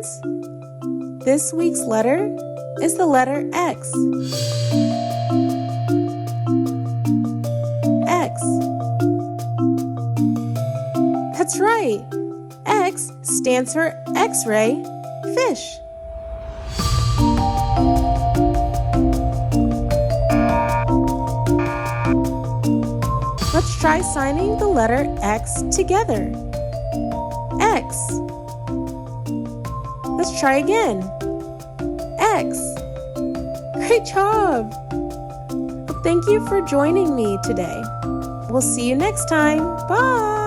kids. This week's letter is the letter X. X. That's right. X stands for X-ray, fish. Let's try signing the letter X together. X. Let's try again. X. Great job! Thank you for joining me today. We'll see you next time. Bye!